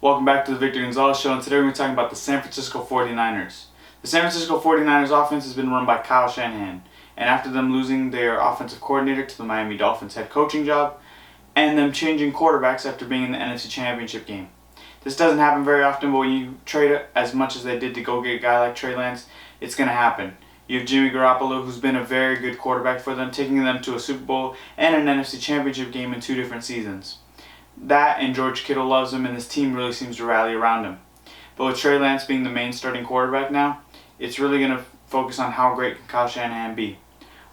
Welcome back to the Victor Gonzalez Show, and today we're going to be talking about the San Francisco 49ers. The San Francisco 49ers offense has been run by Kyle Shanahan, and after them losing their offensive coordinator to the Miami Dolphins head coaching job, and them changing quarterbacks after being in the NFC Championship game. This doesn't happen very often, but when you trade as much as they did to go get a guy like Trey Lance, it's going to happen. You have Jimmy Garoppolo, who's been a very good quarterback for them, taking them to a Super Bowl and an NFC Championship game in 2 different seasons. That and George Kittle loves him, and this team really seems to rally around him. But with Trey Lance being the main starting quarterback now, it's really going to focus on how great can Kyle Shanahan be.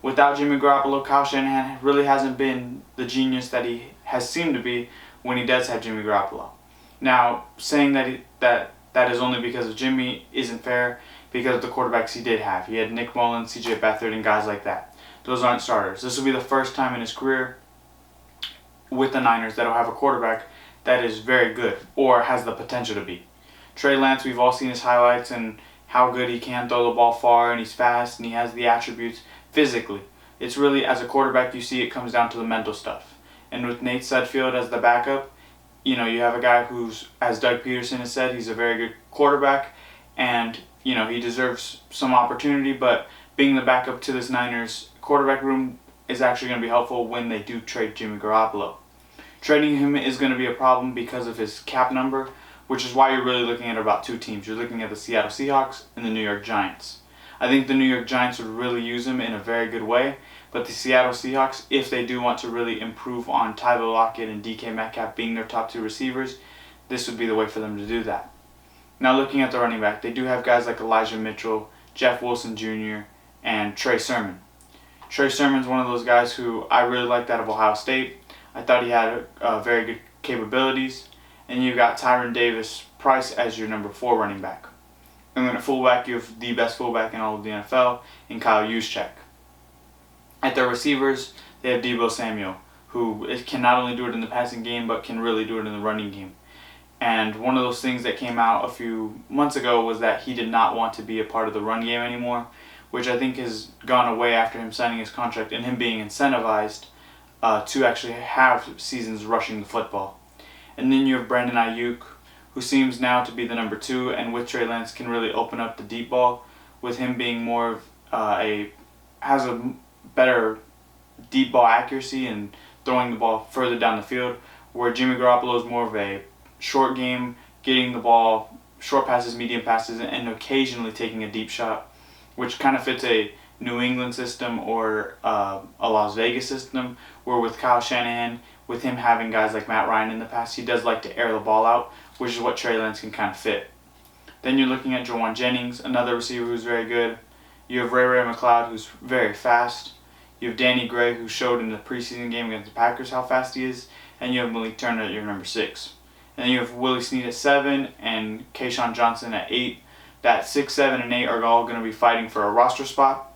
Without Jimmy Garoppolo, Kyle Shanahan really hasn't been the genius that he has seemed to be when he does have Jimmy Garoppolo. Now, saying that is only because of Jimmy isn't fair because of the quarterbacks he did have. He had Nick Mullins, C.J. Beathard, and guys like that. Those aren't starters. This will be the first time in his career with the Niners that'll have a quarterback that is very good or has the potential to be. Trey Lance, we've all seen his highlights and how good he can throw the ball far, and he's fast and he has the attributes physically. It's really, as a quarterback, you see it comes down to the mental stuff. And with Nate Sudfeld as the backup, you have a guy who's, as Doug Peterson has said, he's a very good quarterback, and he deserves some opportunity, but being the backup to this Niners quarterback room is actually going to be helpful when they do trade Jimmy Garoppolo. Trading him is going to be a problem because of his cap number, which is why you're really looking at about 2 teams. You're looking at the Seattle Seahawks and the New York Giants. I think the New York Giants would really use him in a very good way, but the Seattle Seahawks, if they do want to really improve on Tyler Lockett and DK Metcalf being their top 2 receivers, this would be the way for them to do that. Now looking at the running back, they do have guys like Elijah Mitchell, Jeff Wilson Jr., and Trey Sermon. Trey Sermon's one of those guys who I really liked out of Ohio State. I thought he had very good capabilities. And you've got Tyron Davis-Price as your number 4 running back. And then at fullback, you have the best fullback in all of the NFL in Kyle Juszczyk. At their receivers, they have Deebo Samuel, who can not only do it in the passing game, but can really do it in the running game. And one of those things that came out a few months ago was that he did not want to be a part of the run game anymore, which I think has gone away after him signing his contract and him being incentivized to actually have seasons rushing the football. And then you have Brandon Ayuk, who seems now to be the number 2, and with Trey Lance can really open up the deep ball, with him being more of has a better deep ball accuracy and throwing the ball further down the field, where Jimmy Garoppolo is more of a short game, getting the ball, short passes, medium passes, and occasionally taking a deep shot, which kind of fits a New England system or a Las Vegas system, where with Kyle Shanahan, with him having guys like Matt Ryan in the past, he does like to air the ball out, which is what Trey Lance can kind of fit. Then you're looking at Jawan Jennings, another receiver who's very good. You have Ray McCloud, who's very fast. You have Danny Gray, who showed in the preseason game against the Packers how fast he is. And you have Malik Turner at your number 6. And then you have Willie Snead at 7 and Keyshawn Johnson at 8. That 6, 7, and 8 are all going to be fighting for a roster spot.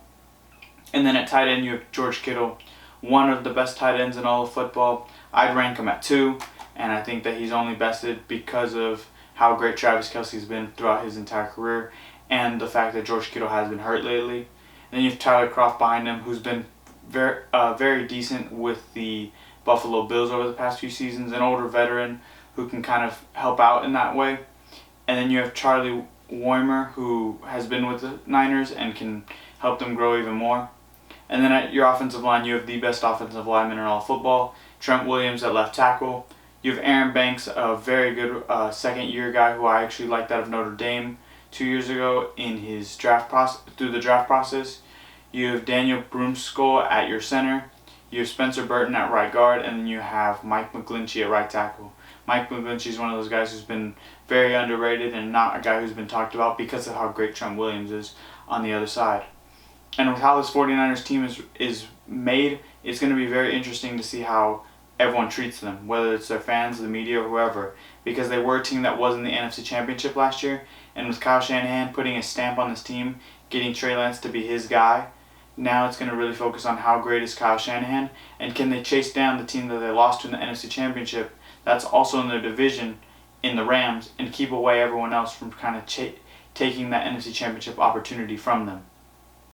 And then at tight end, you have George Kittle, one of the best tight ends in all of football. I'd rank him at 2, and I think that he's only bested because of how great Travis Kelce's been throughout his entire career and the fact that George Kittle has been hurt lately. And then you have Tyler Kroft behind him, who's been very decent with the Buffalo Bills over the past few seasons, an older veteran who can kind of help out in that way. And then you have Charlie Weimer, who has been with the Niners and can help them grow even more. And then at your offensive line, you have the best offensive lineman in all of football, Trent Williams at left tackle. You have Aaron Banks, a very good second-year guy who I actually liked out of Notre Dame 2 years ago in his through the draft process. You have Daniel Brunskill at your center. You have Spencer Burton at right guard, and then you have Mike McGlinchey at right tackle. Mike McGlinchey is one of those guys who's been very underrated and not a guy who's been talked about because of how great Trent Williams is on the other side. And with how this 49ers team is made, it's going to be very interesting to see how everyone treats them, whether it's their fans, the media, or whoever, because they were a team that was in the NFC Championship last year, and with Kyle Shanahan putting a stamp on this team, getting Trey Lance to be his guy, now it's going to really focus on how great is Kyle Shanahan, and can they chase down the team that they lost to in the NFC Championship that's also in their division in the Rams, and keep away everyone else from kind of taking that NFC Championship opportunity from them.